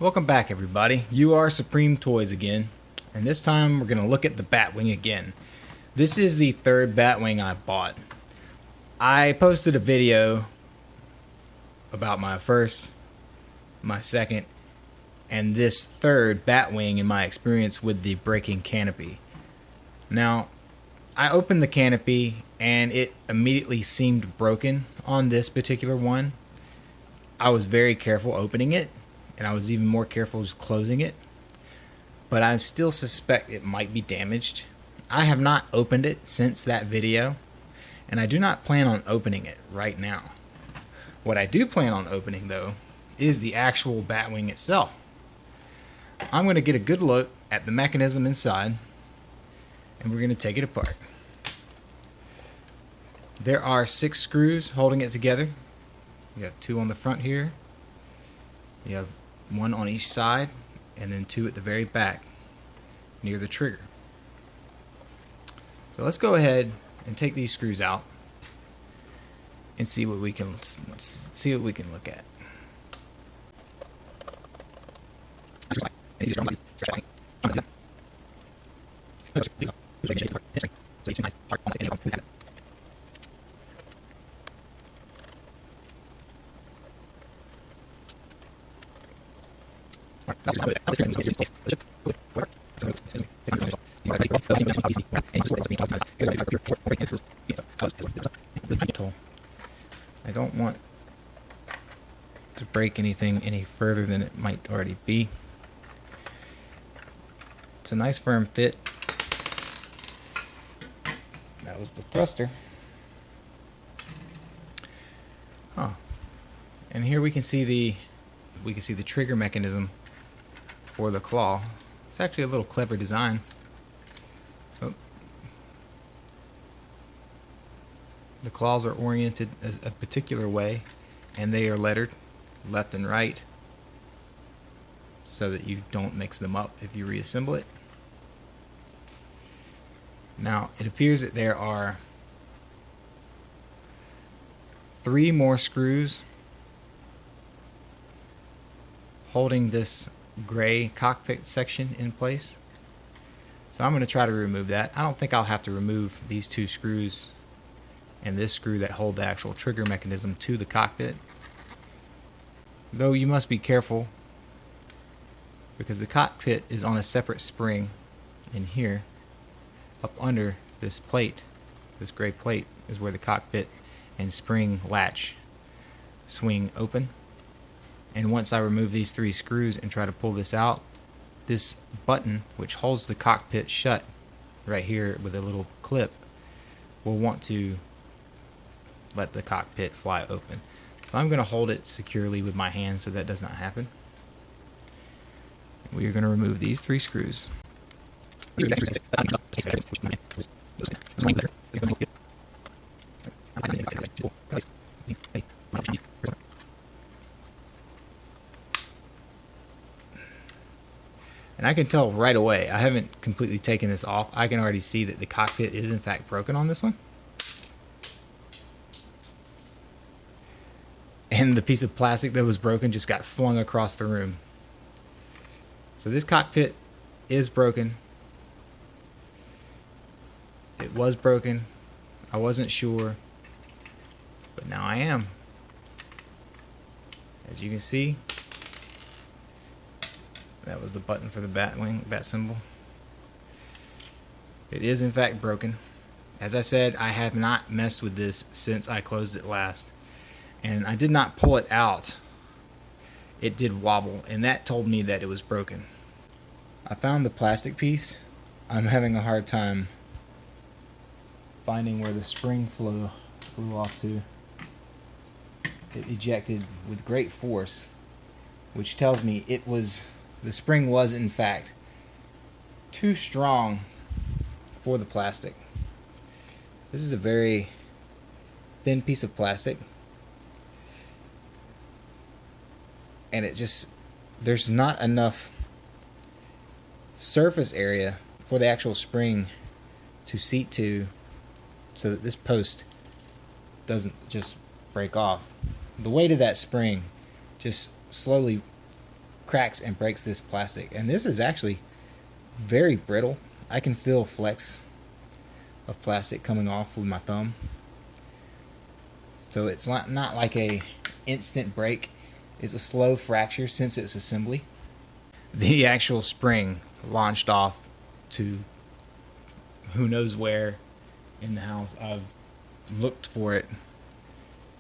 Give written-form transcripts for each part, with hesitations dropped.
Welcome back, everybody. You are Supreme Toys again, and this time we're going to look at the Batwing again. This is the third Batwing I bought. I posted a video about my first, my second, and this third Batwing in my experience with the breaking canopy. Now, I opened the canopy and it immediately seemed broken on this particular one. I was very careful opening it, and I was even more careful just closing it, but I still suspect it might be damaged. I have not opened it since that video, and I do not plan on opening it right now. What I do plan on opening, though, is the actual Batwing itself. I'm going to get a good look at the mechanism inside, and we're going to take it apart. There are 6 screws holding it together. You have 2 on the front here. You have 1 on each side, and then 2 at the very back near the trigger. So let's go ahead and take these screws out and see what we can see what we can look at. I don't want to break anything any further than it might already be. It's a nice firm fit. That was the thruster. And here we can see the trigger mechanism for the claw. It's actually a little clever design. Oh. The claws are oriented a particular way, and they are lettered left and right so that you don't mix them up if you reassemble it. Now, it appears that there are 3 more screws holding this gray cockpit section in place. So I'm going to try to remove that. I don't think I'll have to remove these 2 screws and this screw that hold the actual trigger mechanism to the cockpit. Though you must be careful, because the cockpit is on a separate spring in here. Up under this plate, this gray plate, is where the cockpit and spring latch swing open. And once I remove these 3 screws and try to pull this out, this button, which holds the cockpit shut right here with a little clip, will want to let the cockpit fly open. So I'm going to hold it securely with my hand so that does not happen. We are going to remove these 3 screws. And I can tell right away, I haven't completely taken this off. I can already see that the cockpit is in fact broken on this one. And the piece of plastic that was broken just got flung across the room. So this cockpit is broken. It was broken. I wasn't sure, but now I am. As you can see, that was the button for the Batwing, bat symbol. It is in fact broken. As I said, I have not messed with this since I closed it last. And I did not pull it out. It did wobble, and that told me that it was broken. I found the plastic piece. I'm having a hard time finding where the spring flew off to. It ejected with great force, which tells me the spring was in fact too strong for the plastic. This is a very thin piece of plastic, and there's not enough surface area for the actual spring to seat to, so that this post doesn't just break off. The weight of that spring just slowly cracks and breaks this plastic. And this is actually very brittle. I can feel flecks of plastic coming off with my thumb. So it's not like a instant break. It's a slow fracture since it's assembly. The actual spring launched off to who knows where in the house. I've looked for it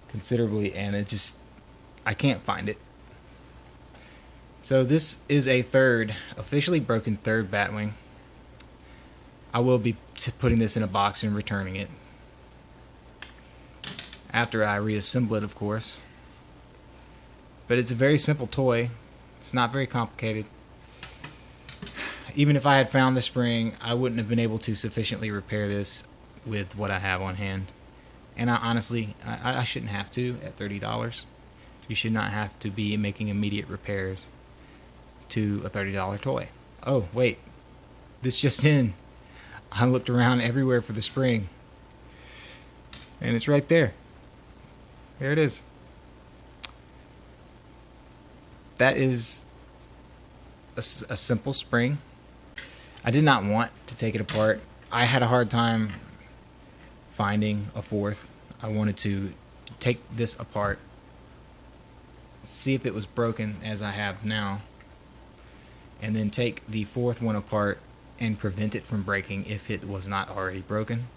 considerably and I can't find it. So this is a officially broken third Batwing. I will be putting this in a box and returning it after I reassemble it, of course. But it's a very simple toy. It's not very complicated. Even if I had found the spring, I wouldn't have been able to sufficiently repair this with what I have on hand. And honestly, I shouldn't have to at $30. You should not have to be making immediate repairs to a $30 toy. Oh, wait. This just in. I looked around everywhere for the spring. And it's right there. There it is. That is a simple spring. I did not want to take it apart. I had a hard time finding a fourth. I wanted to take this apart, see if it was broken as I have now, and then take the fourth one apart and prevent it from breaking if it was not already broken.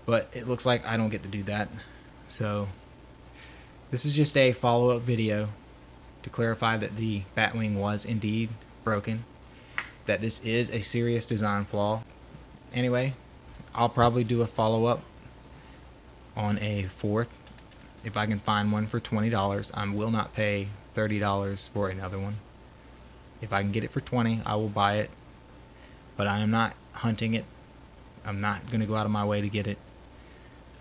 But it looks like I don't get to do that. So this is just a follow-up video to clarify that the Batwing was indeed broken, that this is a serious design flaw. Anyway, I'll probably do a follow-up on a fourth if I can find one for $20. I will not pay $30 for another one. If I can get it for $20, I will buy it, but I am not hunting it. I'm not going to go out of my way to get it.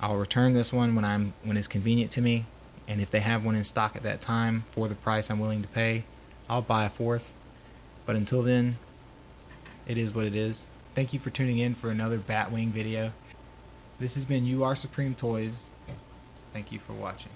I'll return this one when it's convenient to me, and if they have one in stock at that time for the price I'm willing to pay, I'll buy a fourth. But until then, it is what it is. Thank you for tuning in for another Batwing video. This has been You Are Supreme Toys. Thank you for watching.